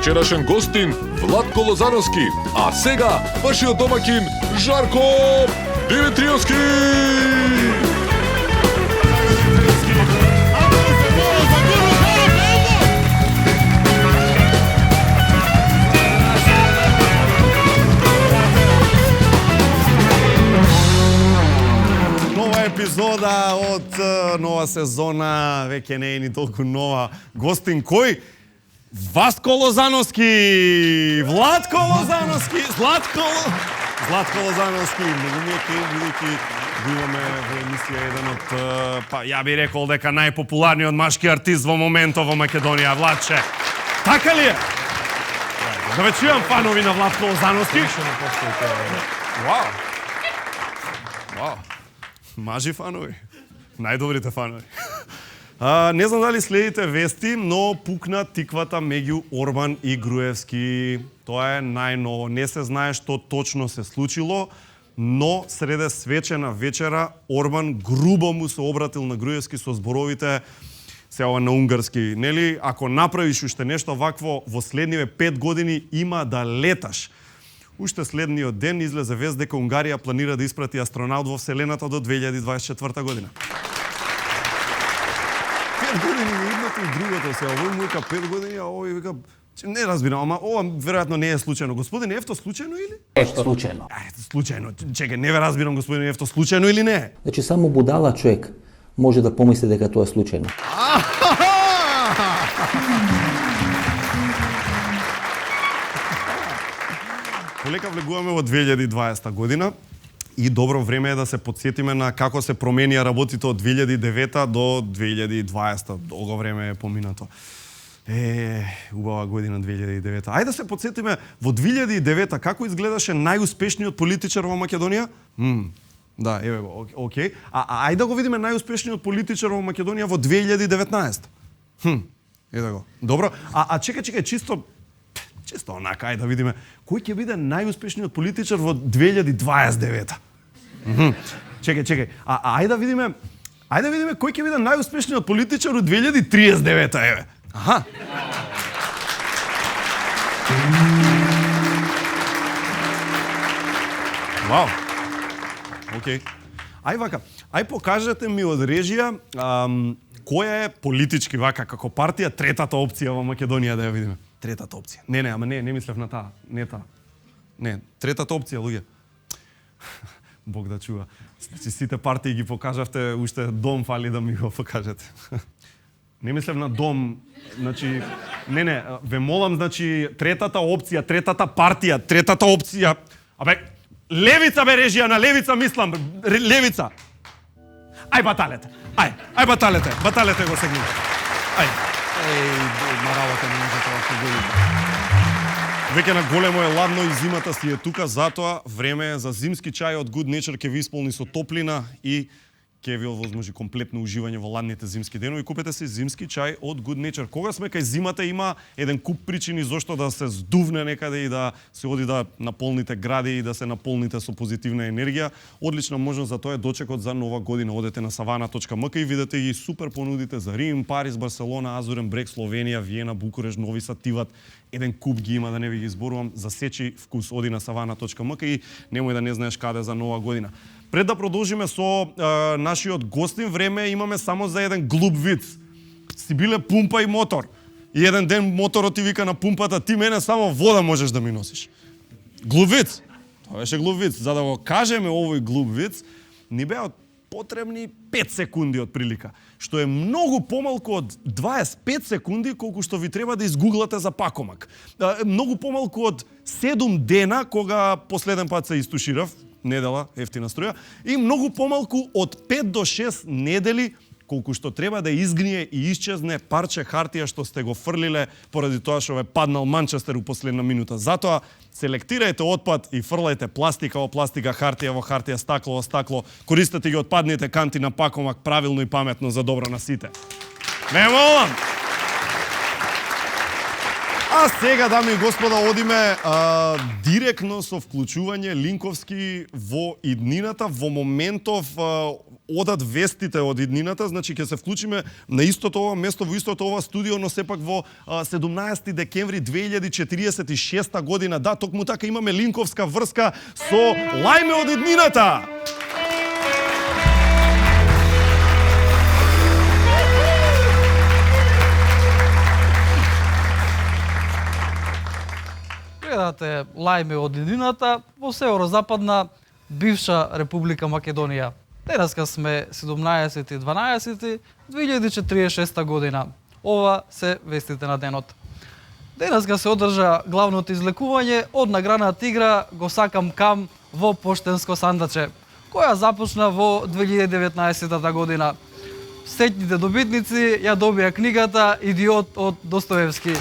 вечерашен гостин Владко Лозановски, а сега вашиот домаќин Жарко Димитриевски. Епизода од нова сезона, веќе не е ни толку нова. Гостин кој? Васко Лозановски! Владко Лозановски! Златко Лозановски! Многу ми е кеј, бидејќи го имаме во емисија еден од, па ја би рекол дека најпопуларниот машки артист во моментот во Македонија, Владче. Така ли е? Да ве чујам фанови на Владко Лозановски. Вау! Вау! Мажи фанови. Најдобрите фанови. Не знам дали следите вести, но пукна тиквата меѓу Орбан и Груевски. Тоа е најново. Не се знае што точно се случило, но среде свечена вечера Орбан грубо му се обратил на Груевски со зборовите се ова на унгарски. Нели, ако направиш уште нешто вакво во следниве 5 години има да леташ. Уште следниот ден излезе вест дека Унгарија планира да испрати астронаут во Вселената до 2024 година. 5 години едното и другото се, овој му вика 5 години, а овој вика... Не разбирам, ама ова веројатно не е случајно. Господин Ефто, случајно или? Случајно. Случајно. Чекај, не ве разбирам, господин Ефто, случајно или не? Значи, само будала човек може да помисли дека тоа е случајно. Полека влегуваме во 2020 година и добро време е да се подсетиме на како се променија работите од 2009 до 2020. Долго време е поминато. Убава година 2009. Ајде да се подсетиме во 2009 како изгледаше најуспешниот политичар во Македонија? Да, еве го, окей. Ајде да го видиме најуспешниот политичар во Македонија во 2019. Еве го. Добро. Чекај, чисто онака, ајде да видиме кој ќе биде најуспешниот политичар во 2029. Чекај. Ајде да видиме кој ќе биде најуспешниот политичар во 2039, еве. Аха. Вау. Окей. Ај вака, покажете ми од режија која е политички вака како партија третата опција во Македонија да ја видиме. Третата опција. Не мислев на таа, не таа. Не, третата опција, луѓе. Бог да чува. Сите партии ги покажавте, уште дом фали да ми го покажете. Не мислев на дом, значи не, ве молам, значи третата опција, третата партија, третата опција. Левица бе режија, на левица мислам, левица. Ај баталете го сегнете. Маравата не може тоа што година. Веќе на големо е ладно и зимата си е тука, затоа време е за зимски чај од Good Nature, ќе ви исполни со топлина и ќе ви овозможи комплетно уживање во ладните зимски денови. Купете си зимски чај од Good Nature. Кога сме кај зимата има еден куп причини зошто да се здувне некаде и да се оди да наполните гради и да се наполните со позитивна енергија. Одлична можност за тоа е дочекот за нова година. Одете на savana.mk и видете ги супер понудите за Рим, Париз, Барселона, Азурен брег, Словенија, Виена, Букуреш, Нови Сад, Тиват. Еден куп ги има, да не ви ги зборувам. За сечи вкус оди на savana.mk и немој да не знаеш каде за нова година. Пред да продолжиме со нашиот гостин, време имаме само за еден глуп виц. Си биле пумпа и мотор. И еден ден моторот ти вика на пумпата, ти мене само вода можеш да ми носиш. Глуп виц. Тоа беше глуп виц. За да го кажеме овој глуп виц, ни беа потребни 5 секунди од прилика, што е многу помалку од 25 секунди колку што ви треба да изгуглате за пакомак. Многу помалку од 7 дена кога последен пат се истуширав, недела, ефтина струја, и многу помалку од 5 до 6 недели колку што треба да изгние и исчезне парче хартија што сте го фрлиле поради тоа што ве паднал Манчестер у последна минута. Затоа селектирајте отпад и фрлајте пластика во пластика, хартија во хартија, стакло во стакло. Користете ги отпадните канти на пакомак правилно и паметно за добро на сите. Ме молам! А сега, дами и господа, одиме директно со вклучување линковски во иднината. Во моментов одат вестите од иднината, значи ќе се вклучиме на истото ова место, во истото ова студио, но сепак во 17 декември 2046 година. Да, токму така имаме линковска врска со Лајме од иднината. Гледате Лајме од иднината во северозападна бивша Република Македонија. Денеска сме 17.12.2046 година. Ова се вестите на денот. Денеска се одржа главното излекување од наградната игра Го сакам кам во поштенско сандаче, која започна во 2019 година. Сетните добитници ја добија книгата Идиот од Достоевски.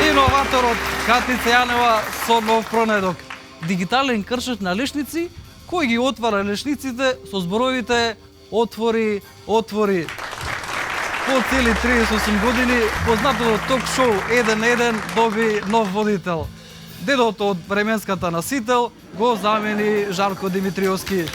Иноваторот Катица Јанева со нов пронедок. Дигитален кршеч на лешници, кој ги отвара лешниците со зборовите отвори, отвори. По цели 38 години познатото ток-шоу 1 на 1 доби нов водител. Дедото од временската насител го замени Жарко Димитриовски.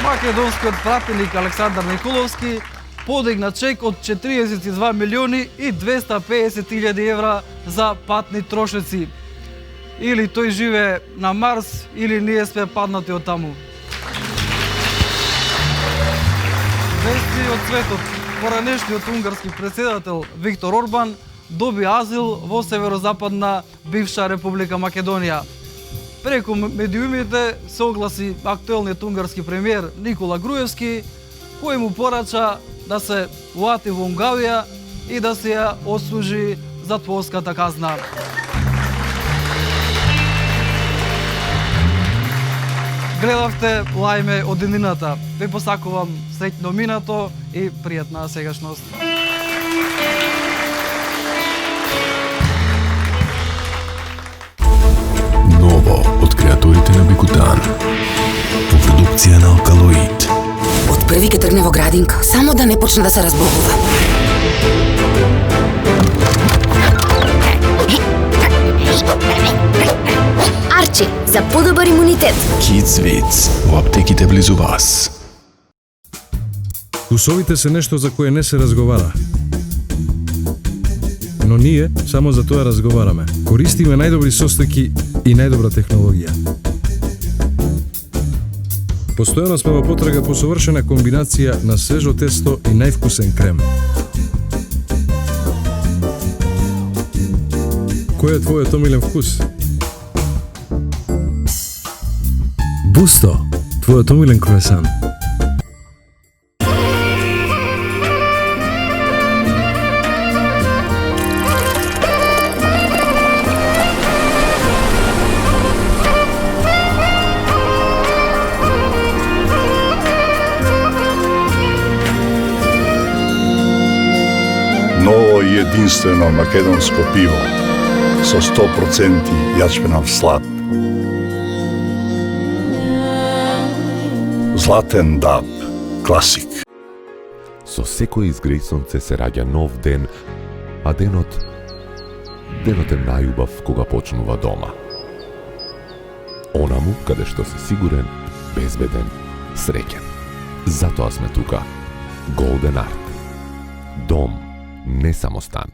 Македонскиот пратеник Александар Николовски подигна чек од 42 милиони и 250 илјади евра за патни трошеци. Или тој живее на Марс, или ние сме паднати од таму. Вести од светот. Поранешниот унгарски претседател Виктор Орбан доби азил во северозападна бивша Република Македонија. Преку медиумите се огласи актуелниот унгарски премиер Никола Груевски, кој му порача да се уати во Унгарија и да се ја отслужи затворската казна. Гледавте Лајме од иднината. Ви посакувам среќно минато и пријатна сегашност. Ново од креаторите на Бикутан. По продукција на Алкалоид. Од први ке тргне во градинка, само да не почне да се разбогува. Арчи, за подобар имунитет. Kids Wits во аптеките близу вас. Вкусовите се нешто за кое не се разговара. Но ние само за тоа разговараме. Користиме најдобри состојки и најдобра технологија. Постојано сме во потрага по совршена комбинација на свежо тесто и највкусен крем. Кој е твојот омилен вкус? Бусто, твојот омилен круасан. Ново и единствено македонско пиво со 100% јачменав слад. Златен даб, класик. Со секој изгреј сонце се раѓа нов ден, а денот е најубав кога почнува дома. Онаму каде што си сигурен, безбеден, среќен. Затоа сме тука. Golden Art. Дом, не само стан.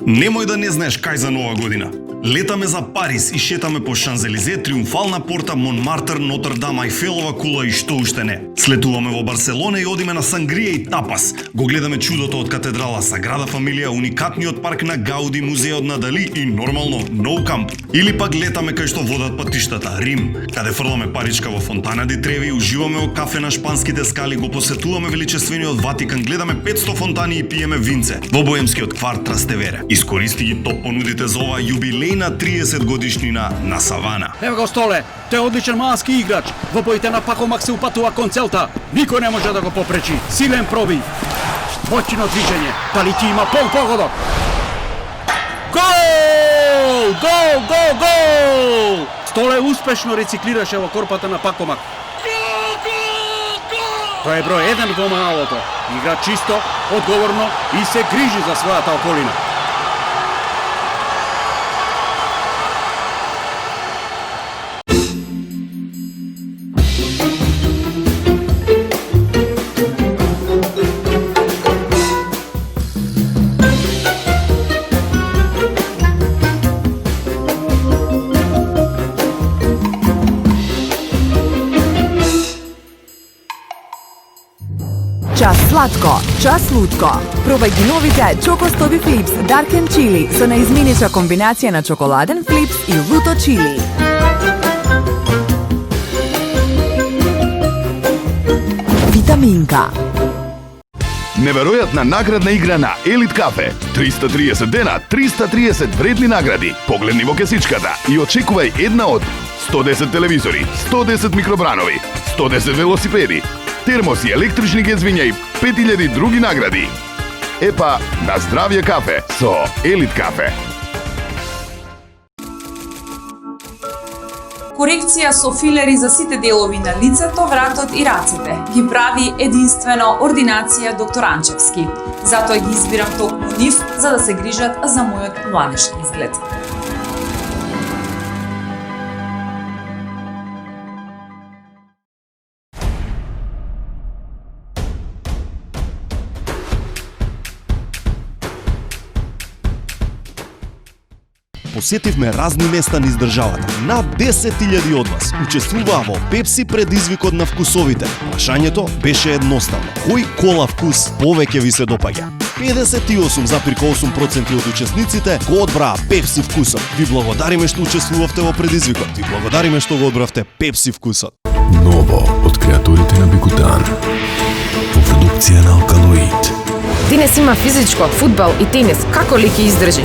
Немој да не знаеш кај за нова година. Летаме за Париз и шетаме по Шанзелизе, Триумфална порта, Монмартр, Нотр-Дам, Айфелова кула и што уште не. Слетуваме во Барселона и одиме на сангрија и тапас. Го гледаме чудото од катедрала, Саграда Фамилија, уникатниот парк на Гауди, музеот на Дали и нормално Nou Camp. Или пак летаме кај што водат патиштата, Рим, каде фрламе паричка во Фонтана ди Треви, уживаме во кафе на шпанските скали, го посетуваме величествениот Ватикан, гледаме 500 фонтани и пиеме винце во боемскиот кварт Трастевере. Искористи ги топ понудите за оваа јубилејна 30 годишнина на Савана. Ево го Столе, тој е одличен малски играч. Во боите на Пакомак се упатува кон целта. Никој не може да го попречи. Силен пробив. Моćно движење. Дали ти има погодок? Гол! Гол, гол, гол! Столе успешно рециклираше во корпата на Пакомак. Тој е број 1 во малото. Игра чисто, одговорно и се грижи за својата околина. Час сладко, час лутко. Пробај ги новите Чоко Стоби Флипс Dark and Chili со наизменича комбинација на чоколаден флипс и луто чили. Витаминка. Неверојатна наградна игра на Елит Кафе. 330 дена, 330 вредни награди. Погледни во кесичката и очекувај една од 110 телевизори, 110 микробранови, 110 велосипеди, термоси, електрични гезвиња и 5000 други награди. Епа, на здравје кафе со Елит Кафе. Корекција со филери за сите делови на лицето, вратот и рацете ги прави единствено ординација доктор Анчевски. Затоа ги избирам токму нив за да се грижат за мојот младешки изглед. Посетивме разни места низ државата. Над 10.000 од вас учествуваа во Пепси предизвикот на вкусовите. Прашањето беше едноставно. Кој кола вкус повеќе ви се допаѓа? 58,8% од учесниците го одбраа Пепси вкусот. Ви благодариме што учествувавте во предизвикот. Ви благодариме што го одбравте Пепси вкусот. Ново од креаторите на Бекутан. По продукција на Алкалоид. Денес има физичко, фудбал и тенис. Како ли ќе издржи?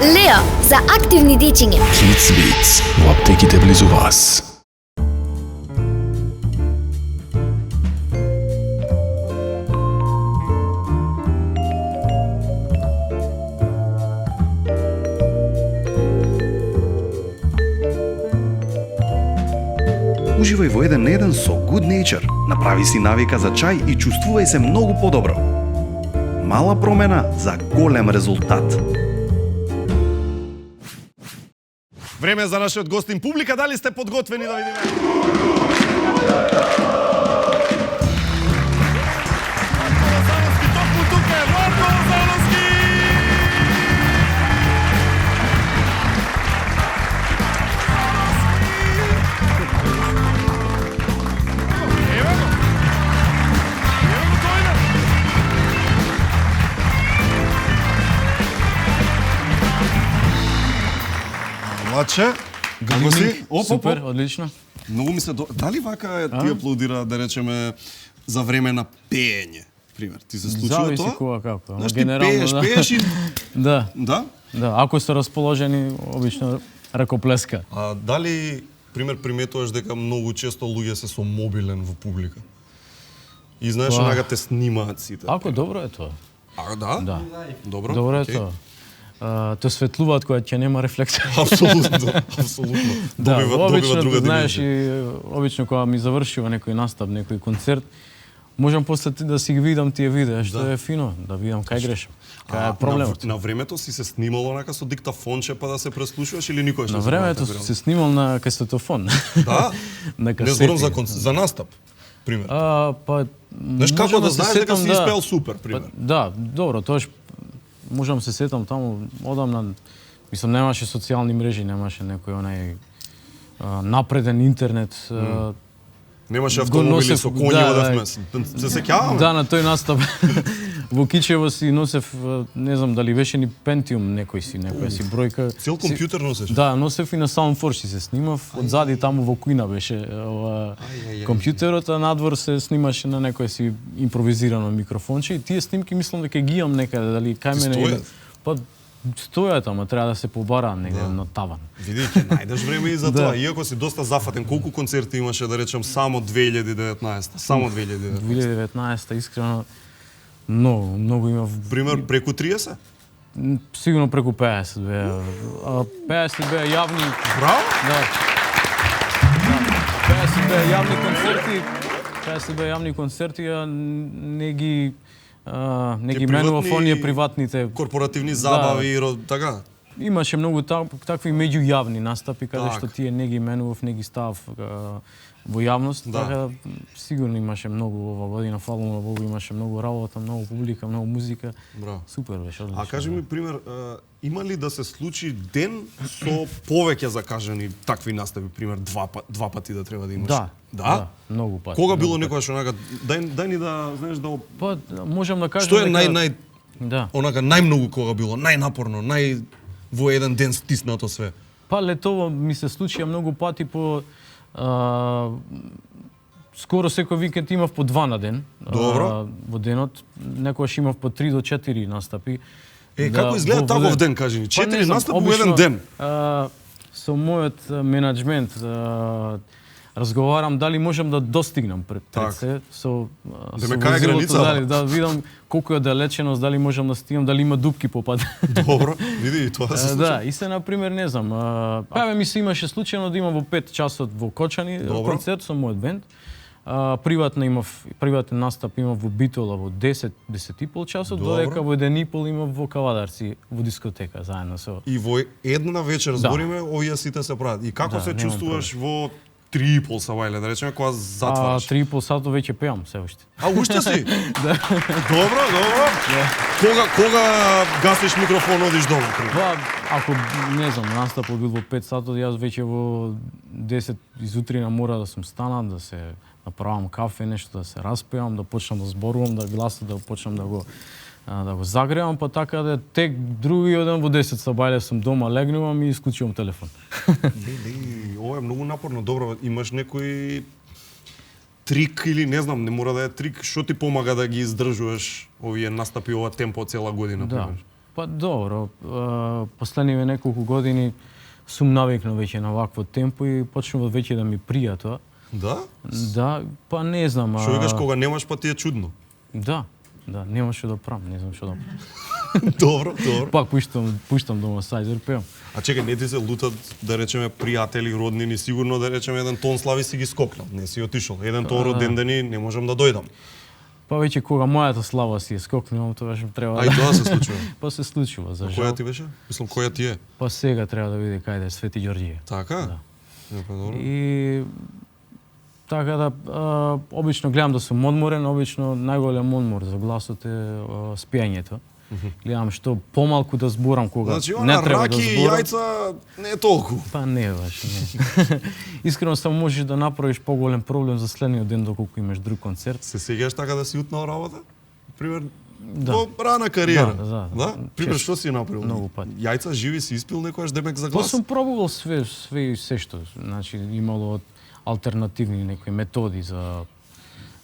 Лео, за активни дечиња. Kids Beats во аптеките близу вас. Уживај во 1 на 1 со Good Nature. Направи си навика за чај и чувствувај се многу подобро. Мала промена за голем резултат. Време за нашиот гостин публика, дали сте подготвени да видиме? Младче, како си? Супер, одлично. Многу ми се дали вака ти аплодира, да речеме, за време на пеење? Пример, ти се случува тоа? Зависи кога како. Знаеш, ти пееш и... Да. Да? Да, ако се расположени, обично ракоплеска. А дали, пример, приметуваш дека многу често луѓе се со мобилен во публика? И знаеш, онага те снимаат сите. Ако добро е тоа. А, да? Да. Добро? Добро е тоа. Те светлуваат кога ќе нема рефлексија. Апсолутно, апсолутно. Да, добива друга знаеш, dimenzија. и обично кога ми завршува некој настап, некој концерт, можам после да си ги видам тие видеа, што е фино, да видам кај грешам. Кај е проблемот. На времето си се снимал онака со диктафонче па да се преслушуваш или никој што? На времето се снимал на касетофон. Да? На касети. Не зборам за настап, пример. Знаеш како да знаеш дека си испеал супер, пример. Да, добро, тоаш можам се сетам таму одамна, мислам немаше социјални мрежи, немаше некој онај напреден интернет. Немаше автомобили со коњево да сме. Се сеќаваме? Да, на тој настап во Кичево си носев, не знам дали беше ни Pentium некоја си бројка. Цел компјутер носеше? Да, носев и на Soundforge се снимав. Одзади таму во кујна беше компјутерот, а надвор се снимаше на некој си импровизирано микрофонче и тие снимки мислам дека ги имам некаде, дали кај мене. Па стојат, ама треба да се побара негде на таван. Види, ќе најдеш време и за тоа. Иако си доста зафатен, колку концерти имаше, да речем, само 2019? Само 2019. 2019, искрено, многу имав. Пример, преку 30? Сигурно преку 50 беа. 50 беа јавни... Браво! Да. 50 беа јавни концерти. 50 беа јавни концерти, а не ги менував оние приватните... Корпоративни забави, така? Имаше многу такви меѓујавни настапи, каде што тие не ги менував, не ги ставав во јавност, така сигурно имаше многу ова година, фала на Богу, имаше многу работа, многу публика, многу музика. Браво. Супер беше, одлично. А кажи ми пример, има ли да се случи ден со повеќе закажани такви настапи, пример два пати да треба да имаш? Да, многу пати. Кога било некогаш онака, дај ни да знаеш да Па можам да кажам што е онака најмногу кога било, најнапорно, во еден ден стиснато све? Па летово ми се случија многу пати по скоро секој викенд имав по 2 на ден. Добро. Во денот, некогаш имав по 3 до 4 настапи. Како изгледа таков ден, кажи ни? 4 настапи во еден ден? Со мојот менеджмент разговарам дали можам да достигнам пред се со кај е границата? Да видам колку е далеченост, дали можам да стигнам, дали има дупки по пат. Добро, види и тоа се случи. Да, и се на пример не знам. Ми се имаше случајно да имам во 5 часот во Кочани концерт со мојот бенд. Приватен настап имав во Битола во 10-10,5 часот, додека во 1,5 имав во Кавадарци, во дискотека, заедно со... И во една вечер, збориме, овие сите се прават. И како се чувствуваш во 3,5 сава, или да речеме, кога затвараш? 3,5 сато веќе пеам се уште. А уште си? Добро. Кога гасиш микрофон, одиш дома? Ако, не знам, настапот бил во 5 сато, јас веќе во 10 изутрина мора да сум станат, да се направам кафе, нешто да се распеам, да почнам да зборувам, да гласот да почнам да го загревам, па така да тек другиот ден во 10 сабајле сум дома, легнувам и исклучувам телефон. Ова е многу напорно. Добро, имаш некој трик или не знам, не мора да е трик, што ти помага да ги издржуваш овие настапи, ова темпо цела година? Да. Па добро, последниве неколку години сум навикнал веќе на вакво темпо и почнува веќе да ми прија тоа. Да? Да, па не знам. Што викаш кога немаш, па ти е чудно? Да, немаш што да правам, не знам што да правам. Добро. Пак пуштам дома сајзер, пеам. А чекај, не ти се лутат, да речеме, пријатели, роднини, сигурно да речеме еден тон слави си ги скокнал, не си отишол. Еден тон родендени не можам да дојдам. Па веќе кога мојата слава си е скокнала, тоа што треба. А и тоа се случува. Па се случува, за жал. Која ти беше? Мислам, која ти е? Па сега треба да види каде е Свети Ѓорѓие. Така? Да. Па добро. И така да обично гледам да сум одморен, обично најголем одмор за гласот е спиењето. Гледам што помалку да зборам кога не треба да зборам. Значи, раки и јајца не е толку. Па не баш, не. Искрено само можеш да направиш поголем проблем за следниот ден доколку имаш друг концерт. Се сеќаш така да си утнал работа? Пример, во рана кариера. Да? Пример, што си направил? Многу пати. Јајца живи си испил некојаш демек за глас? Па сум пробувал све и се што. Значи, имало алтернативни некои методи за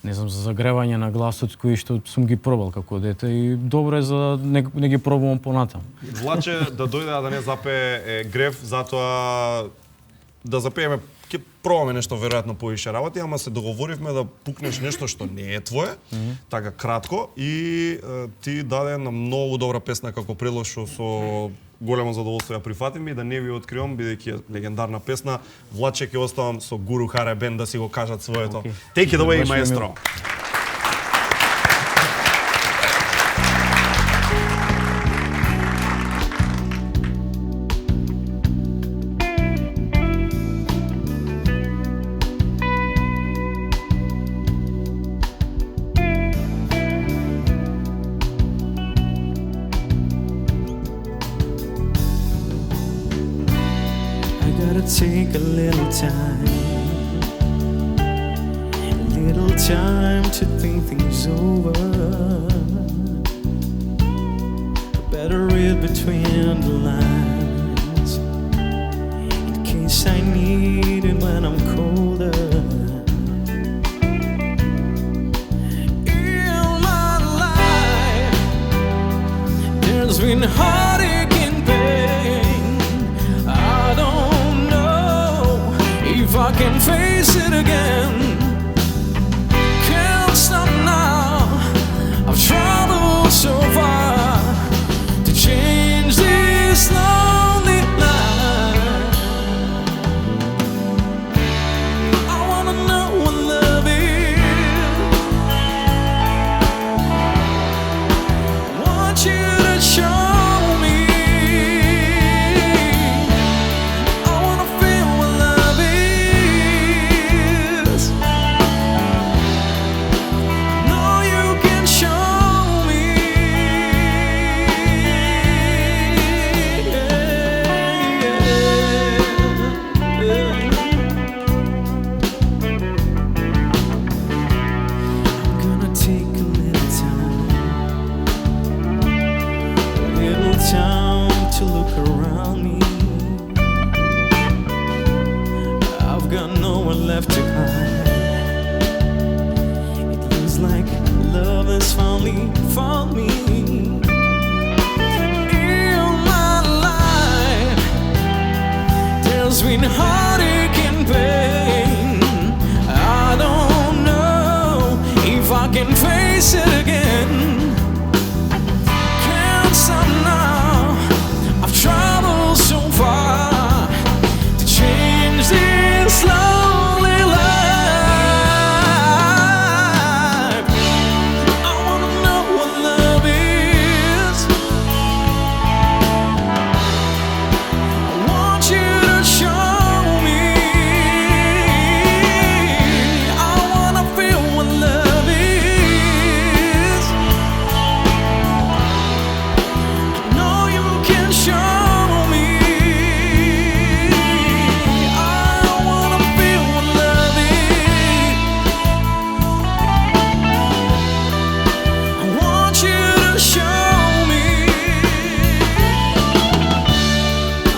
не знам, за загревање на гласот кои што сум ги пробал како дете и добро е за не ги пробувам понатаму. Влаче да дојде да не запее грев, затоа да запееме, ќе пробаме нешто веројатно повише работи, ама се договоривме да пукнеш нешто што не е твое, така кратко, и ти даде на многу добра песна како предлог што со големо задоволство ја прифатим и да не ви откривам, бидејќи е легендарна песна, Влаче ќе оставам со Гуру Харе Бенд да си го кажат своето. Take it away, маестро. Take a little time to think things over. Better read between the lines in case I need it when I'm colder. In my life, there's been heartache and pain. I don't know if I can face it again. Can't stop now. I've traveled so far to change. for me. In my life, there's been heartache and pain. I don't know if I can face it again. Can't stop now. I've traveled so far to change this lonely life. I wanna know what love is. I want you to show me. I wanna feel what love is. I know you can show me. I wanna feel what love is. I want you to show me.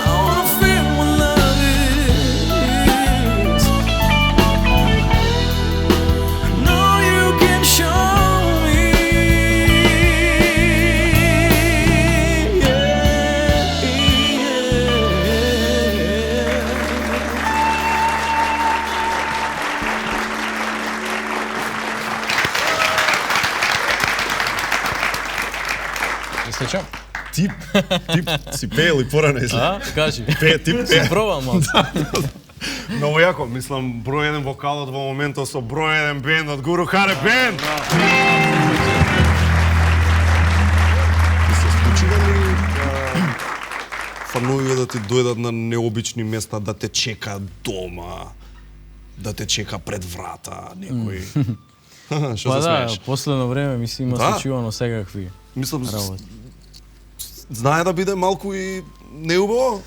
I wanna feel what love is. I know you can show me. Сечам. Тип си пеел и порано. А, кажи. Тип Си пробал малце. Многу јако, мислам, број еден вокалот во моментот со број еден бенд од Гуру Харе Бенд. Се случува ли фановиве да ти дојдат на необични места, да те чека дома, да те чека пред врата, некој? Што Па се да, смееш? последно време ми се има Да? случувано секакви Мислам, работи. знае да биде малку и неубаво?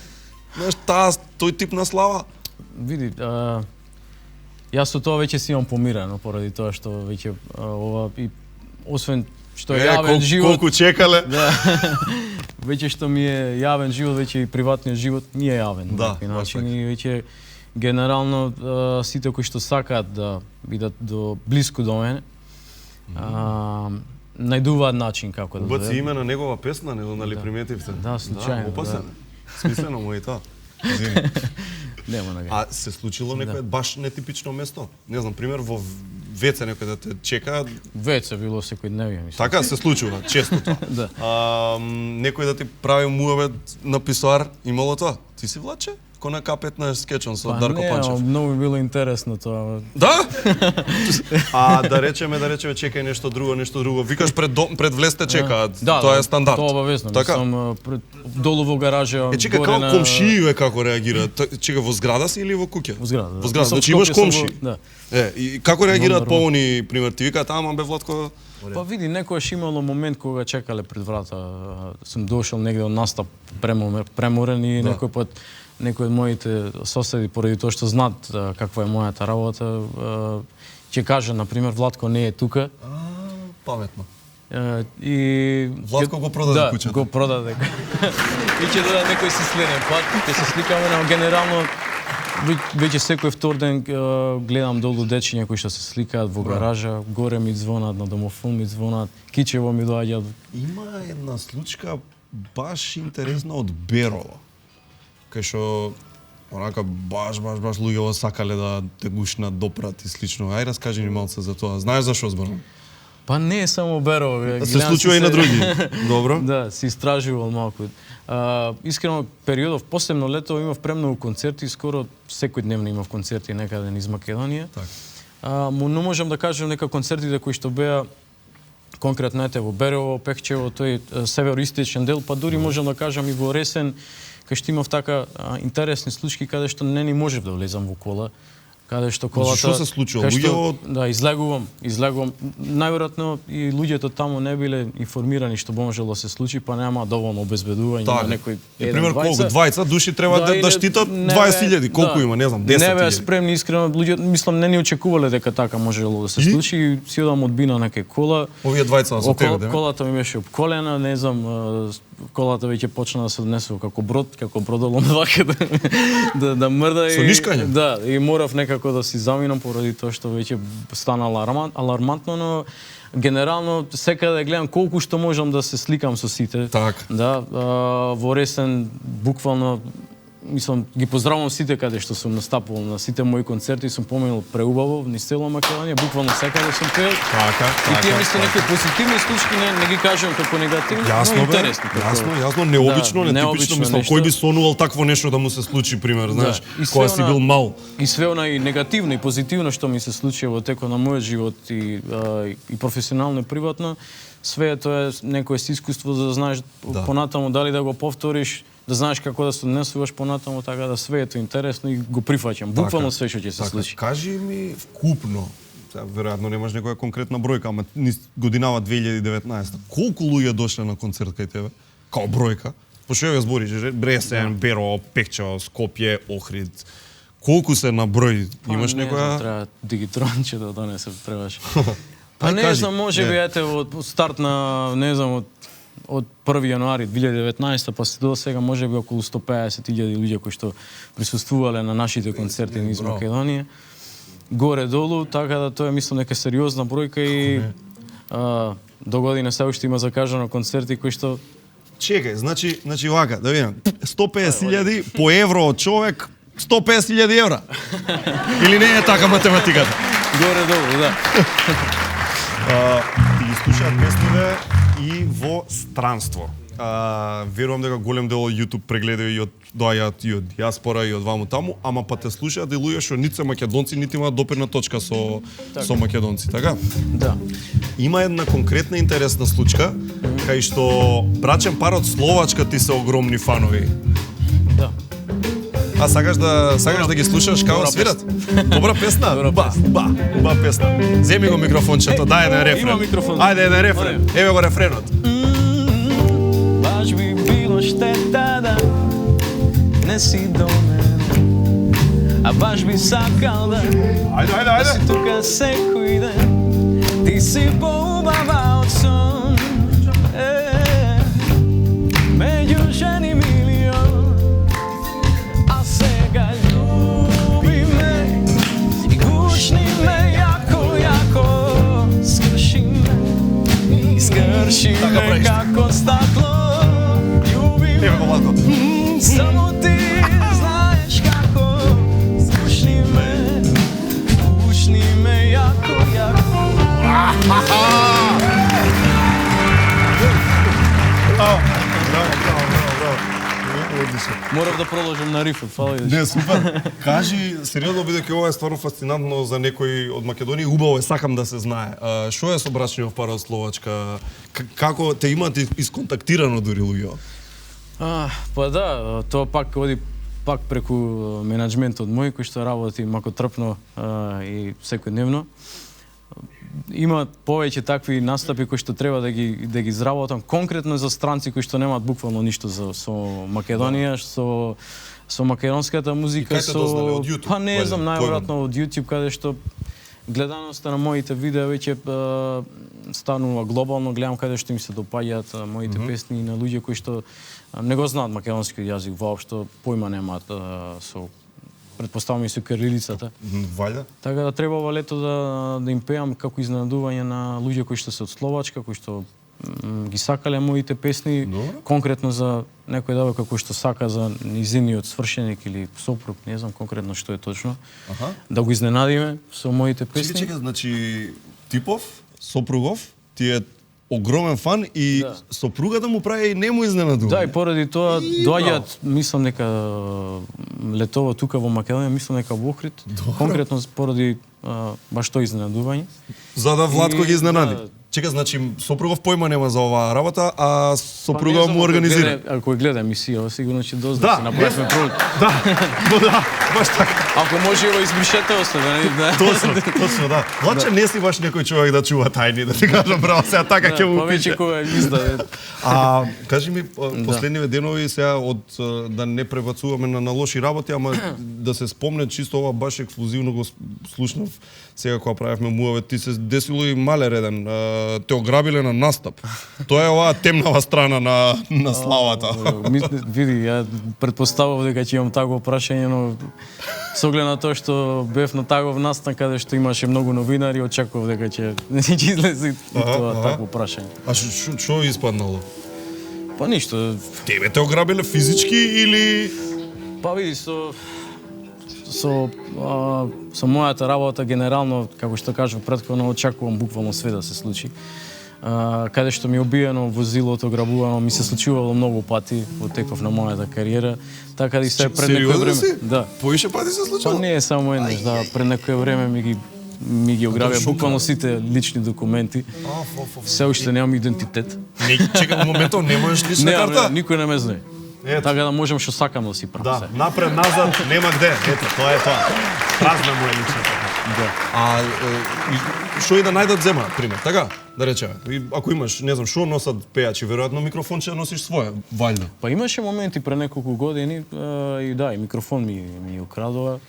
Знаеш, тој тип на слава? Види, јас со тоа веќе си имам помирено поради тоа што веќе ова и освен што е јавен живот. Колку чекале. Да. Веќе што ми е јавен живот, веќе и приватниот живот не е јавен. Да, на некој начин и веќе генерално сите кои што сакаат да бидат блиску до мене, најдуваат начин како да Убаци име на негова песна, не знам дали приметивте. Да, случајно. Опасен. Да. Смислено му е и тоа. Извини. Нема на А се случило некое баш нетипично место? Не знам, пример во ВЦ некој да те чека. ВЦ било секојдневие, мислам. Така се случува, често тоа. Да. Некој да ти прави муавет на писоар, имало тоа? Ти си влаче? Ко на К15 скечон со Дарко Панчев. Многу ми било интересно тоа. Да? А да речеме чекај нешто друго. Викаш пред влез те чекаат. Да, тоа е стандард. Тоа обавезно. Така? Мислам долу во гаража. Чека, како комшииве како реагираат? Чека, во зграда си или во куќе? Во зграда. Во зграда, значи имаш комши. Да. И како реагираат повони, пример, ти викаат, ама бе Владко... Па види, некојаш имало момент кога чекале пред врата. Сум дошол негде од настап преморен и некој пат некои од моите соседи, поради тоа што знаат каква е мојата работа, ќе кажа, например, Владко не е тука. Паметно. И Владко го продаде куќата. Да, го продаде. И ќе дојде некој си следен пат, ќе се сликаме, но генерално веќе секој втор ден гледам долу дечиња кои што се сликаат во гаража, горе ми звонат, на домофон ми звонат, кичево ми доаѓаат. Има една случка баш интересна од Берово, кај што онака баш луѓето сакале да те гушнат, допрат и слично. Ај раскажи ни малце за тоа. Знаеш зашо зборам? Па не е само Берово. Се случува и на други. Добро. Да, си истражувал малку. Искрено, периодов, посебно лето, имав премногу концерти, скоро секојдневно имав концерти некаде низ Македонија. Му не можам да кажам нека концертите кои што беа конкретно ете во Берово, Пехчево, тој североистичен дел, па дури можам да кажам и во Ресен, кај што имав така интересни случаи каде што не ни можев да влезам во кола. Каде што колата... Што се случува? Да, излегувам. Најверојатно и луѓето таму не биле информирани што можело да се случи, па нема доволно обезбедување на некој еден пример, колку 20 души треба да штитат 20.000, колку има, не знам, 10.000. Не беа спремни, искрено, луѓето мислам не ни очекувале дека така можело да се случи и си одам одбина некој кола. Овие 20 со тебе, колата ми беше обколена, не знам, колата веќе почна да се однесува како бродолом вака да мрда со нишкање. Да, и морав некако да си заминам поради тоа што веќе стана алармантно, но генерално секаде гледам колку што можам да се сликам со сите. Така. Да, во Ресен буквално мислам ги поздравувам сите каде што сум настапувал на сите мои концерти, сум поминал преубаво низ цела Македонија, буквално секаде сум пеел. Така. И тие мислам некои позитивни случаи, не ги кажам како негативни, но интересни. Јасно, необично, нетипично, мислам, кој би сонувал такво нешто да му се случи, пример, знаеш, кога си бил мал. И све она и негативно и позитивно што ми се случи во текот на мојот живот и професионално и приватно, све тоа е некое искуство за да знаеш понатаму дали да го повториш, да знаеш како да се однесуваш понатаму, така да све е интересно и го прифаќам. Буквално све што ќе се случи. Кажи ми вкупно, веројатно немаш некоја конкретна бројка, ама годинава 2019, колку луѓе дошле на концерт кај тебе? Као бројка? Пошто ја збориш, Бресен, Беро, Пекчо, Скопје, Охрид. Колку се на број? Имаш некоја? Треба дигитронче да донесе требаш. Па не знам, може би ете од старт на, не знам, од 1 јануари 2019 па се до сега може би околу 150.000 луѓе кои што присуствувале на нашите концерти низ Македонија. Горе-долу, така да тоа е мислам нека сериозна бројка и до година се уште има закажано концерти кои што Чекај, значи вака, да видам. 150.000 по евро од човек, 150.000 евра. Или не е така математиката? Горе-долу, да. Ти ги слушаат песниве и во странство. Верувам дека голем дел од YouTube прегледају и доаѓаат и од диаспора и од ваму таму, ама па те слушаат и луѓе што нити се македонци, нити имаат допирна точка со македонци, така? Да. Има една конкретна интересна случка, кај што брачен пар од Словачка ти се огромни фанови. Да. А сакаш да ги слушаш како свират? Добра песна? Уба песна. Земи го микрофончето, дај еден рефрен. Има микрофон. Ајде еден рефрен. Еве го рефренот. Баш би било штета да не си до мене, а баш би сакал да да си тука секој ден. Ти си поубава од сон, меѓу жени милион, а сега љуби ме и гушни ме јако, скрши ме како стакло. Само ти знаеш како скушни ме јако. Морав да продолжам на рифот, фала. Не, супер. Кажи, сериозно, бидејќи ова е стварно фасцинантно за некој од Македонија, убаво е, сакам да се знае. Што е со брачниот пар од Словачка? Како те имаат исконтактирано дури луѓе? Па да, тоа пак оди пак преку менаџментот мој кој што работи макотрпно и секојдневно. Има повеќе такви настапи кои што треба да ги изработам конкретно за странци кои што немаат буквално ништо со Македонија, со македонската музика, со YouTube, па не знам, најверојатно од YouTube каде што гледаноста на моите видеа веќе станува глобално, гледам каде што им се допаѓаат моите песни на луѓе кои што не го знаат македонски јазик воопшто, појма немаат со претпоставам и со кирилицата. Вајда. Така да треба ова лето да им пеам како изненадување на луѓе кои што се од Словачка, кои што ги сакале моите песни, конкретно за некој девојка кој што сака за низиниот свршеник или сопруг, не знам конкретно што е точно. Да го изненадиме со моите песни. Чекај, значи Типов, сопругов, ти е огромен фан и сопругата му прави и нему изненадување. Да, и поради тоа доаѓаат, мислам нека летова тука во Македонија, мислам нека во Охрид, конкретно поради баш тоа изненадување. За да Владко ги изненади. Чека, значи сопругов појма нема за оваа работа, а сопруга му организира. Ако гледа емисија, сигурно ќе дозна се направиме провод. Да, баш така. Ако може го избришете оставе, да. Точно, да. Влаче не си баш некој човек да чува тајни, да ти кажам право, сега така ќе му пише. Повеќе кога изда. Кажи ми, последниве денови сега од да не пребацуваме на лоши работи, ама да се спомне чисто ова баш ексклузивно го слушнав сега кога правевме муаве, ти се десило и малер еден, те ограбиле на настап. Тоа е оваа темнава страна на славата. Види, ја претпоставав дека ќе имам такво прашање, но Со оглед на тоа што бев на таков настан каде што имаше многу новинари, очекував дека ќе излезе тоа такво прашање. А што испаднало? Па ништо. Тебе те ограбиле физички или Па види со мојата работа генерално, како што кажав претходно, очекувам буквално све да се случи. Каде што ми обиено возилото, грабувано, ми се случувало многу пати во теков на мојата кариера, така да и се пред некое време. Да. Повише пати се случило? Па не е само еднаш, да, пред некое време ми ги ограбија буквално сите лични документи. Се уште немам идентитет. Чекам моментов, немаш лична карта? Не, никој не ме знае. Така да можам што сакам да си правам. Да, напред, назад, нема где. Ето, тоа е тоа. Празна му е личната карта. Да. А што и да најдат зема, пример, така? Да речеме. Ако имаш, не знам, што носат пејачи, веројатно микрофон ќе носиш своја, валјда. Па имаше моменти пред неколку години и да, и микрофон ми украдува.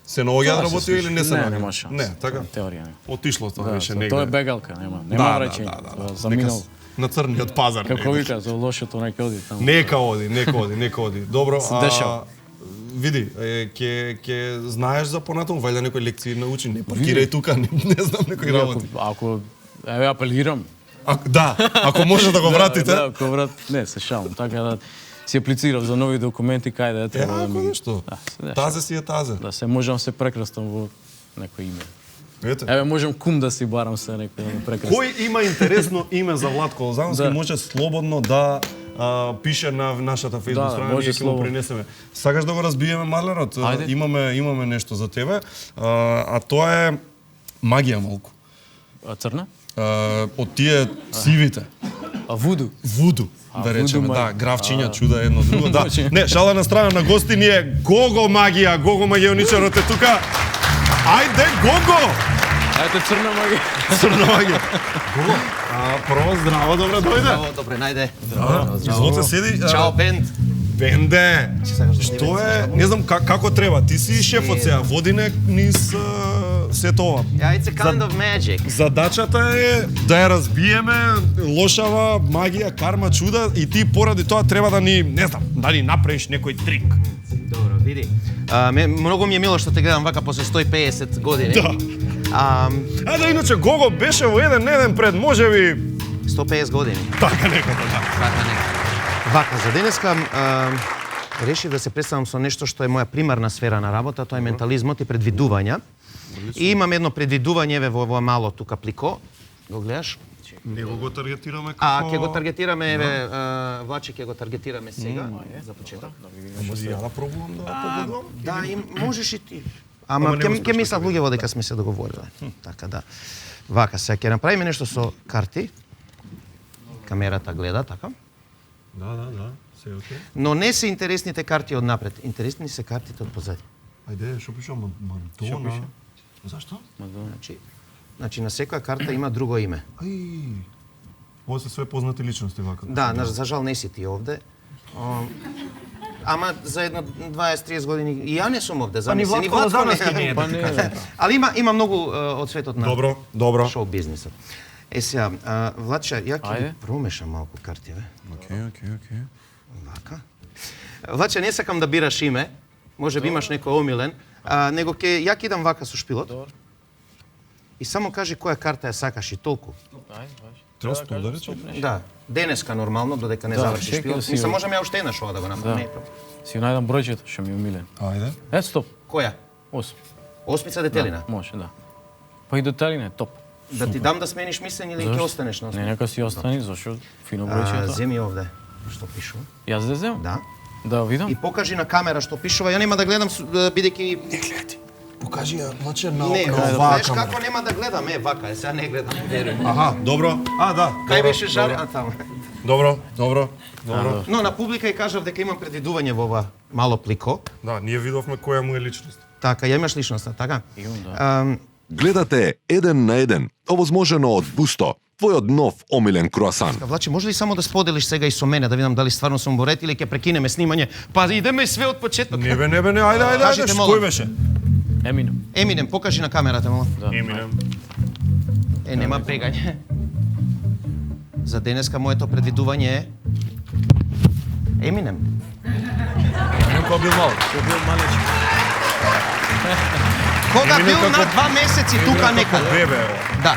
Се наоѓа да работи или не се наоѓа? Не, нема шанс. Не, така? Теорија не. Отишло тоа беше негде. Тоа е бегалка, нема враќање. Заминал. На црниот пазар. Како вика, за лошото нека оди таму. Нека оди. Добро, види, ќе знаеш за понатаму, вајде некои лекции научи, не паркирај тука, не знам некои работи. Ако еве апелирам. Да, ако може да го вратите. Да, ако врат, не, се шалам, така да си аплицирав за нови документи кај да треба да ми. Што? Тазе си е тазе. Да се можам се прекрастам во некој име. Еве можам кум да си барам се некој да ме прекрастам. Кој има интересно име за Владко Лозановски може слободно да пише на нашата фејсбук страна, ние ќе го пренесеме. Сакаш да го разбиеме мадлерот? Имаме нешто за тебе, а тоа е магија малку. Црна? Од тие сивите. Вуду. Вуду, да речеме, да, графчиња, чуда едно друго, да. Не, шала на страна, на гости ни е Гого магија, Гого магионичарот е тука. Ајде, Гого! Ајде, црна магија. Црна магија. Гого, прво здраво, добре дојде. Здраво, добре, најде. Изволте седи. Чао, Бенд. Бенде, што е, не знам како треба, ти си шефот сега, води низ сето ова. Yeah, it's a kind of magic. Задачата е да ја разбиеме лошава магија, карма, чуда и ти поради тоа треба да ни, не знам, да ни направиш некој трик. Добро, види. Многу ми е мило што те гледам вака после 150 години. Да. Да, иначе Гого беше во еден пред можеби 150 години. Така некако, да. Така некако. Вака, за денеска решив да се представам со нешто што е моја примарна сфера на работа, тоа е ментализмот и предвидувања. И имам едно предвидување во ова мало тука плико. Го гледаш? Него го таргетираме како... Ќе го таргетираме, еве, Влаче, ќе го таргетираме сега, за почеток. Може ја да пробувам да погледам? Да, и можеш и ти. Ама ќе мислат луѓето дека сме се договориле. Така да. Вака, сега ќе направиме нешто со карти. Камерата гледа, така? Да, се окей. Но не се интересните карти од напред, интересни се картите од позади. Ајде, што пише Мадона? Зашто? Мадона. Значи на секоја карта има друго име. Ова се све познати личности вака. Да, за жал не си ти овде. Ама за едно 20-30 години и ја не сум овде, Па ни Владко Лозановски не е, да ти кажам. Ali има многу од светот на добро шоу бизнисот. Сега, Владче, ја ќе ги промешам малку карти, бе. Окей. Вака. Владче, не сакам да бираш име, може би имаш некој омилен, него ја ќе идам вака со шпилот. И само кажи која карта ја сакаш и толку. Треба спол да речем? Да. Денеска нормално, додека не заврши шпилот. Мислам, можам ја уште една шоа да го направам. Си најдам бројчето, што ми е умилен. Ајде. Стоп. Која? 8. Осмица детелина? Може, да. Па и детелина е топ. Да ти дам да смениш мислење или ќе останеш на осмица? Не, нека си остани, зашто фино бројчето. Земи овде што пишува. Јас да земам? Да. Да видам. И покажи на камера што пишува. Ја нема да гледам бидејќи не гледај. Покажи ја, значи на оваа. Знаеш како нема да гледам, вака, сега не гледам. Аха, добро. Да. Кај беше жар, таму. Добро. Но на публика и кажав дека имам предвидување во ова мало плико. Да, ние видовме која му е личност. Така, ја имаш личноста, така? Имам, да. Гледате еден на еден, овозможено од Бусто, твојот нов омилен круасан. Влачи, може ли само да споделиш сега и со мене, да видам дали стварно сум борет или ќе прекинеме снимање? Па идеме све од почеток. Не, ајде, кој беше? Еминем, покажи на камерата, мола. Еминем. Нема бегање. За денеска моето предвидување е Еминем. Кој бил мал? Кој бил малечки. Кога бил на 2 месеци тука некаде. Бебе. Да.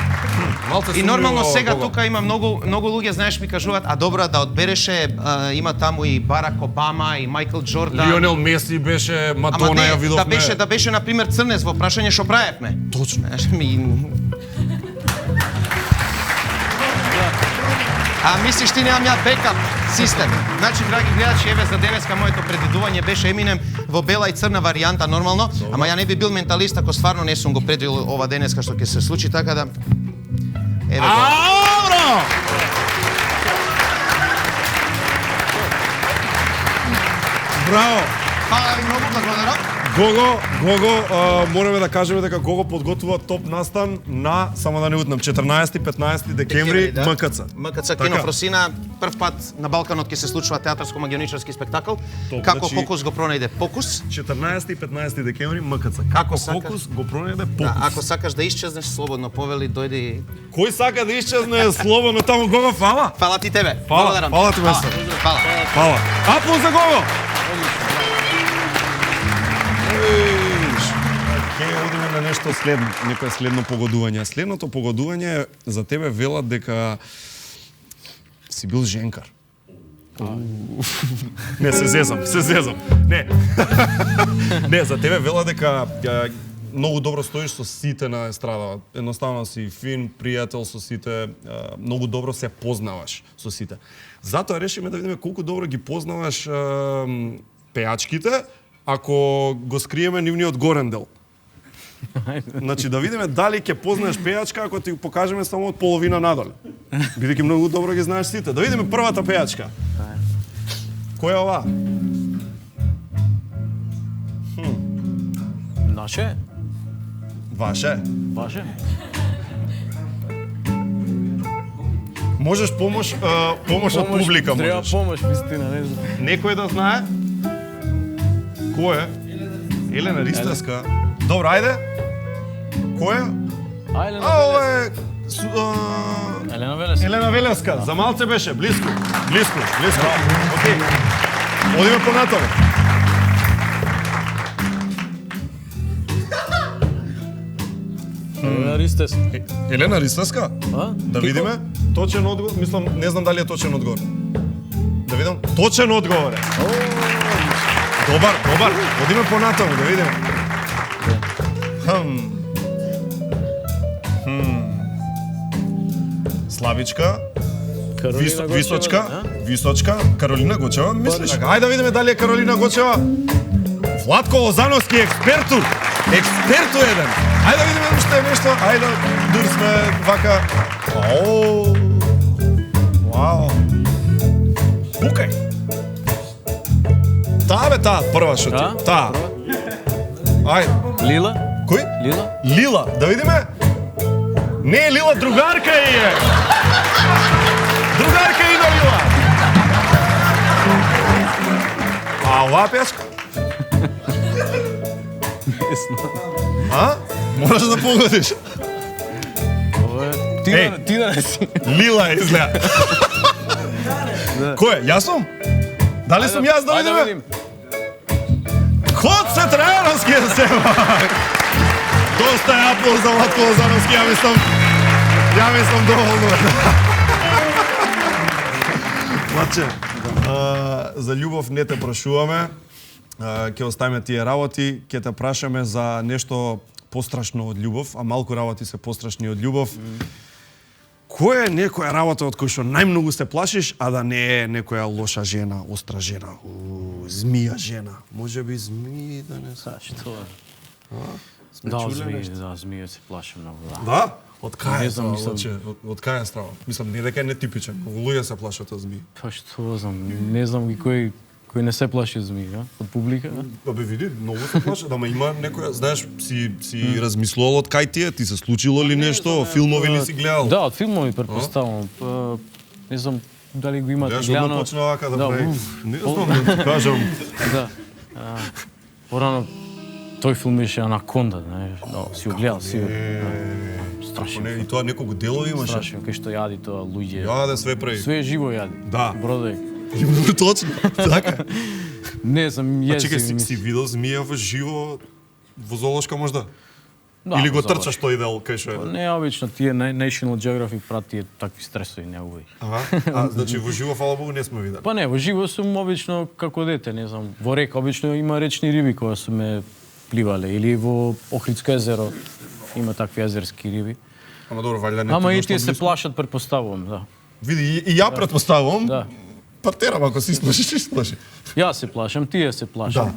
И нормално сумнливо, сега Гого. тука има многу луѓе, знаеш, ми кажуваат, а добра да одбереше, има таму и Барак Обама и Майкл Джордан. Лионел Меси беше, Мадона ја видовме. Да беше на пример Црнец во прашање што правевме. Точно. Знаеш, А мислиш ти немам ја бекап систем. Значи, драги гледачи, еве за денеска моето предвидување беше Еминем во бела и црна варијанта нормално, ама ја не би бил менталист ако стварно не сум го предвидел ова денеска што ќе се случи, така да еве го. Добро! Браво! Фала ви многу, благодарам. Гого, мораме да кажеме дека Гого подготвува топ настан на, само да не утнам, 14-15 декември МКЦ. МКЦ Кино Фросина, прв пат на Балканот ќе се случува театарско-магионичарски спектакл. Како значи, Фокус го пронајде Покус. 14 и 15 декември МКЦ. Како Фокус го пронајде Покус. Да, ако сакаш да исчезнеш слободно, повели, дојди. Кој сака да исчезне слободно таму, Гого, фала? Фала ти тебе. Фала, Благодарам. фала ти, место. Фала. Фала. Аплауз за Гого! Ке одиме на нешто следно, некое следно погодување. Следното погодување за тебе велат дека си бил женкар. Не, се зезам. Не. Не, за тебе велат дека многу добро стоиш со сите на естрадата. Едноставно си фин, пријател со сите, многу добро се познаваш со сите. Затоа решиме да видиме колку добро ги познаваш пејачките, ако го скриеме нивниот горен дел. Значи да видиме дали ќе познаеш пејачка ако ти покажеме само од половина надоле. Бидејќи многу добро ги знаеш сите. Да видиме првата пејачка. Која е ова? Наше? Ваше? Ваше? Можеш помош од публика, Треба можеш. помош, вистина, не знам. Некој да знае? Кој е? Елена Ристевска. Добро, ајде. Кој е? Елена ова е Елена Велеска. Елена Велеска. За малце беше, близко. Океј. Одиме понатаму. Елена Ристевска. Елена Ристевска? Да видиме. Точен одговор, мислам, не знам дали е точен одговор. Да видам. Точен одговор е. Добар. Одиме понатаму, да видиме. Славичка. Височка. Каролина Гочева, мислиш? Ајде да видиме дали е Каролина Гочева. Владко Лозановски, експерту еден. Ајде да видиме уште е нешто. Ајде, дур сме вака. Вау. Пукај. Таа прва шо ти. Таа. Ајде. Лила? Кој? Лила. Да видиме. Не е Лила, другарка е. Другарка е на Лила. А оваа пејачка? Не знам. Можеш да погодиш. Ти да не си. Лила изгледа. Кој е? Јас сум? Дали сум јас, да видиме? Ход се Трајановски е сема. Доста е аплауз за Владко Лозановски, ја мислам доволно. Владче, за љубов не те прашуваме, ќе оставиме тие работи, ќе те прашаме за нешто пострашно од љубов, а малку работи се пострашни од љубов. Која е некоја работа од која што најмногу се плашиш, а да не е некоја лоша жена, остра жена, змија жена? Може би змии да не се. Што е? Да, змија се плаши многу, да. Да? Од кај е знам, страва? Од кај е страва? Мислам, не дека е нетипичен. Многу луѓе се плашат од змии. Па што знам, не знам ги кој не се плаши од змии, од публика. Бе види, многу се плашат, ама има некоја, знаеш, си размислувал од кај ти е, ти се случило ли нешто, филмови ли си гледал? Да, од филмови претпоставувам. Не знам дали го имате гледано. гледано. Почна вака да прави. Не знам да ти кажам. Да. Порано тој филм беше Анаконда, знаеш, си го гледал, си. Страшно. И тоа неколку делови имаше. Страшно, кај што јади тоа луѓе. Јаде све прави. Све живо јади. Да. Бродек. Точно, така. Не знам, јас си видел змија во живо? Во зоолошка можда? Да, Или го во трчаш тој дел кај што е? Не, обично тие National Geographic прати такви стресови негови. Значи во живо, фала Богу, не сме видели. Па не, во живо сум обично како дете, не знам, во река обично има речни риби кои су ме пливале или во Охридско езеро има такви езерски риби. Ама добро, валја не. Ама и тие се плашат, предпоставувам, да. Види, и ја предпоставувам. Да. Па терам, ако се исплашиш. Јас се плашам, тие се плашат. Да.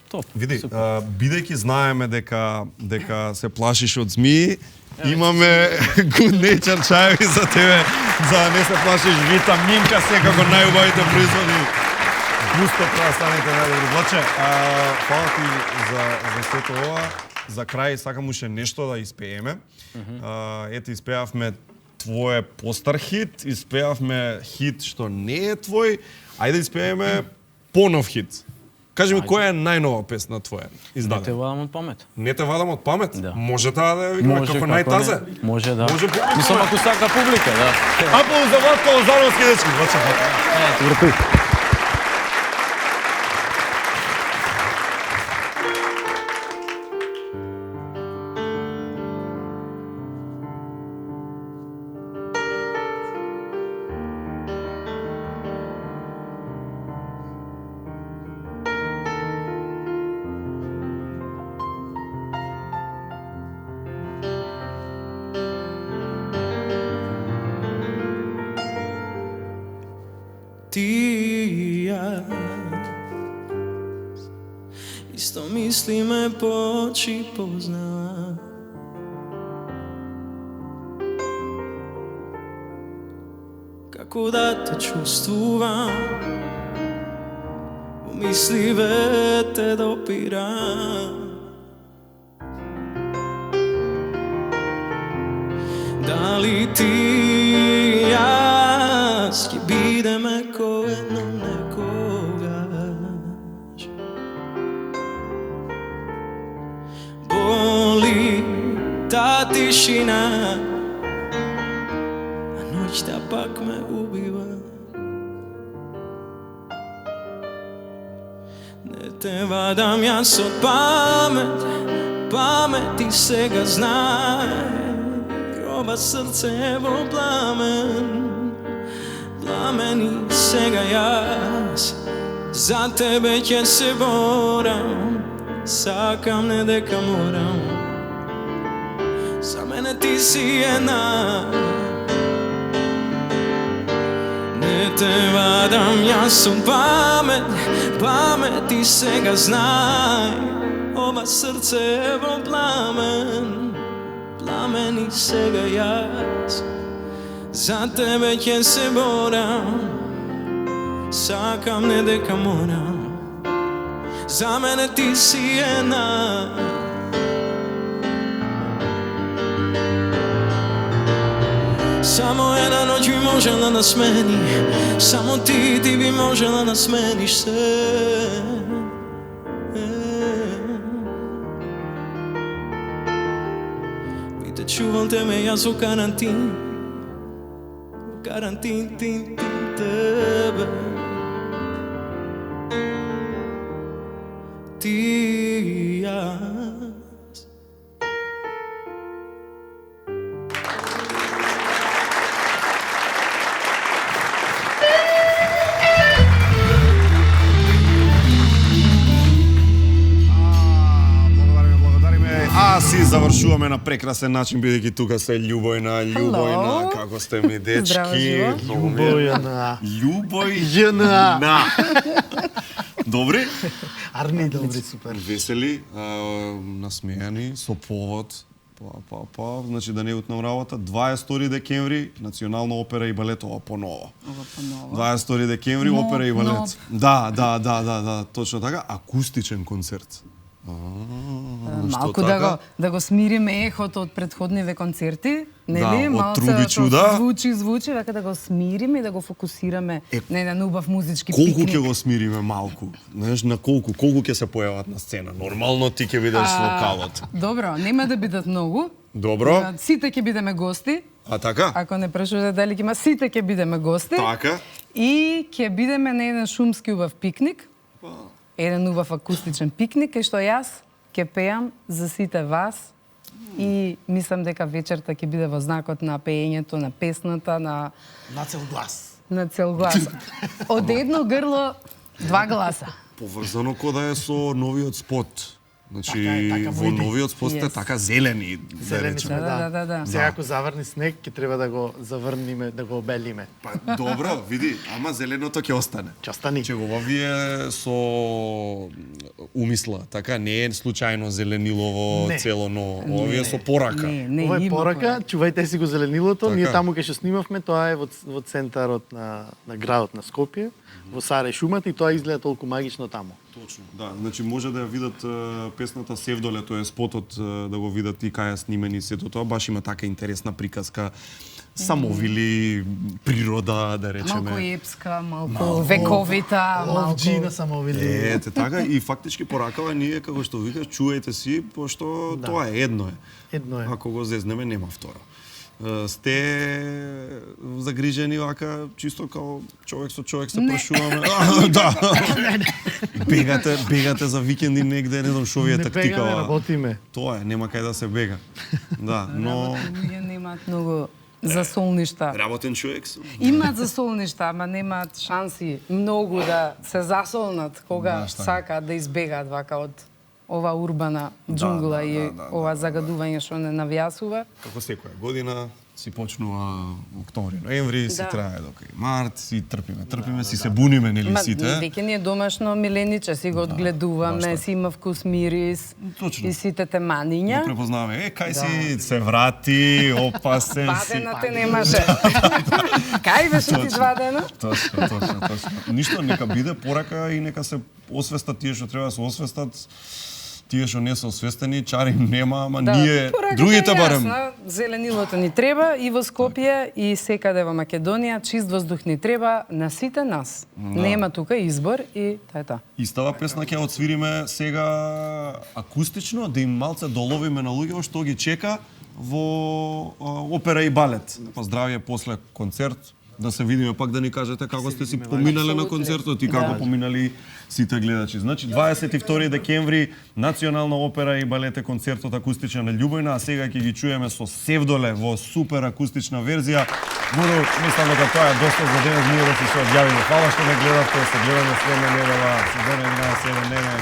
Топ. Види, бидејќи знаеме дека се плашиш од змии, имаме Good Nature чаеви за тебе, за да не се плашиш витаминка, секако најубавите производи. Густо станете најдобри. Влаче, фала ти за сето ова. За крај сакам уште нешто да испееме. Ете, испеавме твое постар хит, испеавме хит што не е твој, ајде испееме понов хит. Кажи ми, која е најнова песна твоја издадена? Не те вадам од памет. Не те вадам од памет? Да. Може таа да ја видиме како најтазе? Може, да. Може публика. Мислам, ако сака публика, да. Аплауз за Владко Лозановски, дечки. Вртуј. Ти и јас исто мислиме по очи познава. Како да те чувствувам, во мисливе те допирам. Дали ти и јас ќе бидеме кој едно некогаш? Боли та тишина, а ноќта пак ме убива. Не те вадам јас од памет, памет и сега знај. Ова срце е во пламен, пламен и сега јас за тебе ќе се борам, сакам не дека морам. За мене ти си една, не те вадам јас од памет, памет и сега знај. Ова срце е во пламен, пламен и сега јас за тебе ќе се борам, сакам не дека морам. За мене ти си една. Само една ноќ би можела да смени, само ти би можела да смениш се. Чувал те ме јас во карантин, карантин, тин, тебе. Ти и јас. А си завршуваме на прекрасен начин, бидејќи тука сте Љубојна, како сте ми дечки? Љубојна. Добри? Арни, добри, супер. Весели, насмејани, со повод. Значи да не утнам работа. 22 декември, Национална опера и балет, ова поново. 22 декември, опера и балет. Да, точно така. Акустичен концерт. Малку да го смириме ехото од претходниве концерти, нели? Од труби чуда. Звучи, вака да го смириме и да го фокусираме на еден убав музички колку пикник. Колку ќе го смириме малку? Знаеш, на колку ќе се појават на сцена? Нормално ти ќе бидеш локалот. Добро, нема да бидат многу. Добро. Сите ќе бидеме гости. А така? Ако не прашувате дали ќе има, сите ќе бидеме гости. Така. И ќе бидеме на еден шумски убав пикник. Еден убав акустичен пикник, кај што јас ќе пеам за сите вас и мислам дека вечерта ќе биде во знакот на пеењето на песната на цел глас. На цел глас. Од едно грло, два гласа. Поврзано кода е со новиот спот. Значи, Така во новиот спот сте така зелени, да речеме. Да. Сега ако заврни снег, ќе треба да го заврниме, да го обелиме. Па добро, види, ама зеленото ќе остане. Ќе остане. Че го вие со умисла, така не е случајно зеленилово цело, но овие со порака. Ова е порака, чувајте си го зеленилото. Така. Ние таму кај што снимавме, тоа е во центарот на градот на Скопје, во Саре шумата и тоа изгледа толку магично таму. Точно, да. Значи може да ја видат песната Севдоле, тоа е спотот, да го видат и кај е снимени сето тоа. Баш има така интересна приказка. Самовили, природа, да речеме. Малку епска, малку вековита, малку... Овџина самовили. Ете, така, и фактички поракава ние, како што викаш, чуете си, пошто тоа е едно е. Едно е. Ако го зезнеме, нема второ. Сте загрижени вака, чисто као човек со човек се прашуваме. Да. Бегате за викенди негде, не знам што ви е тактикава. Не бегаме, работиме. Тоа е, нема кај да се бега. Да, но Луѓе немаат многу засолништа. Работен човек сум. Имаат засолништа, ама немаат шанси многу да се засолнат кога сакаат да избегаат вака од ова урбана џунгла и ова загадување што не навјасува. Како секоја година си почнува октомври, ноември, си трае до кај март, си трпиме, си се буниме, нели сите? Веќе ни е домашно милениче, си го одгледуваме, си има вкус, мирис и сите те маниња. Го препознаваме, кај си се врати, опасен си. Два дена те немаше. Кај беше ти 2 дена? Точно. Ништо, нека биде порака и нека се освестат тие што треба да се освестат. Тие што не се освестени, чари нема, ама ние, другите барем. Зеленилото ни треба и во Скопје и секаде во Македонија, чист воздух ни треба на сите нас. Нема тука избор и тоа. И става песна ќе отсвириме сега акустично, да им малце доловиме на луѓето што ги чека во опера и балет. Поздравје после концерт, да се видиме пак да ни кажете како сте си поминале на концертот и како поминали сите гледачи. Значи 22 декември Национална опера и балет концертот акустичен на Љубојна, а сега ќе ги чуеме со Севдоле во супер акустична верзија. Буду, мислам дека тоа е доста за денес, ние да се одјавиме. Фала што ме гледавте, се гледаме следна недела, сезон 11 дена.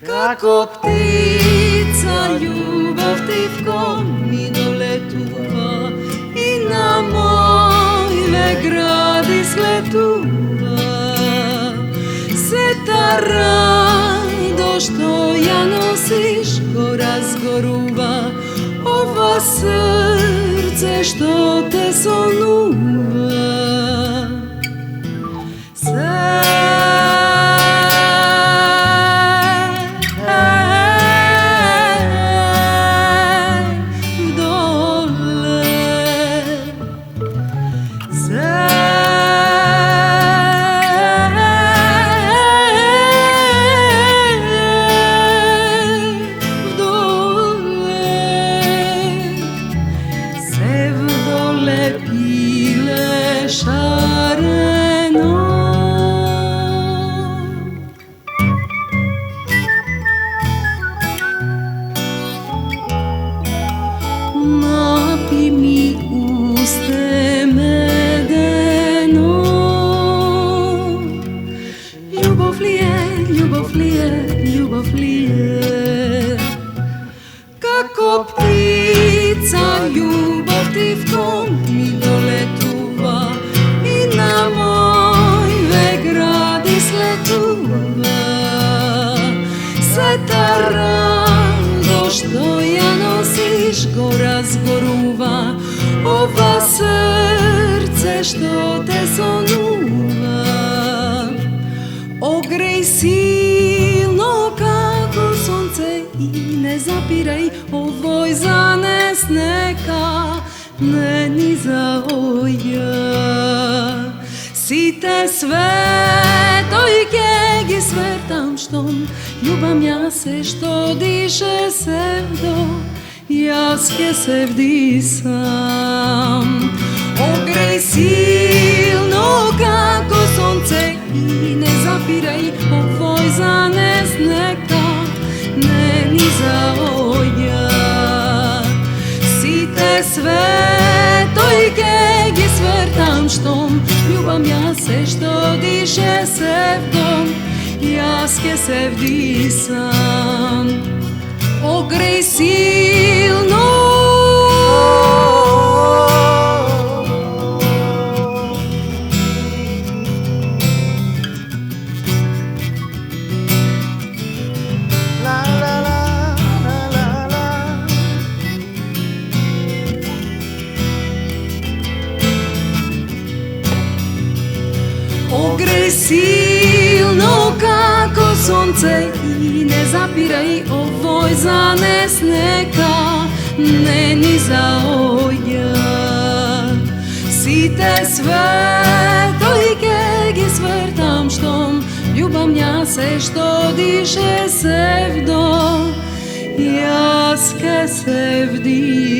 Како птица љубов тивко ми долетува и на моје гради слетува. Сета радост што ја носиш го разгорува, ова срце што те сонува. Sevdole pile мотивком ми долетува и на мојве гради слетува. Сета радост што ја носиш го разгорува, ова срце што те сонува. Огреј силно како сонце и не запирај, овој занес нека не ни заоја. Сите светој ке ги свертам штом љубам јас се што дише севдо, јас ке се вдисам. Огреј силно како сонце и не запирај, овој занес нека не ни заоја. Сите светој ке ги свертам штом љубам јас се што дише севдом, јас ке се вдисам. Огреј силно Огреј силно како сонце и не запирај, овој занес нека не ни заоја. Сите светој ке ги свертам штом љубам јас се што дише севдо, јас ке се вдисам.